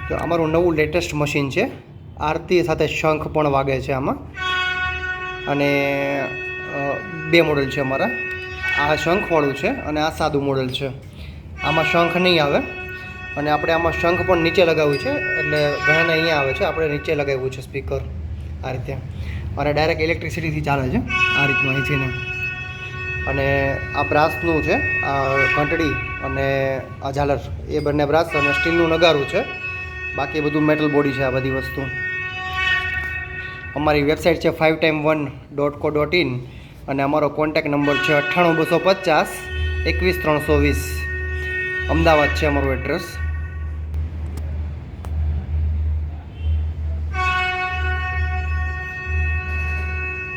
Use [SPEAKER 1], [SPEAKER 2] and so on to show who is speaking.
[SPEAKER 1] તો અમારું નવું લેટેસ્ટ મશીન છે. આરતી સાથે શંખ પણ વાગે છે આમાં. અને બે મોડલ છે અમારા. આ શંખવાળું છે અને આ સાદું મોડલ છે. આમાં શંખ નહીં આવે અને આપણે આમાં શંખ પણ નીચે લગાવ્યું છે, એટલે ઘણાને અહીંયા આવે છે, આપણે નીચે લગાવ્યું છે સ્પીકર આ રીતે. અને ડાયરેક્ટ ઇલેક્ટ્રિસિટીથી ચાલે છે આ રીતનું અહીંથી ને. અને આ બ્રાસનું છે, આ ઘંટડી અને આ ઝાલર એ બંને બ્રાસ અને સ્ટીલનું નગારું છે. બાકી બધું મેટલ બોડી છે આ બધી વસ્તુ. અમારી વેબસાઇટ છે 5time1.co.in અને અમારો કોન્ટેક નંબર છે 98250 21320. અમદાવાદ છે અમારું એડ્રેસ.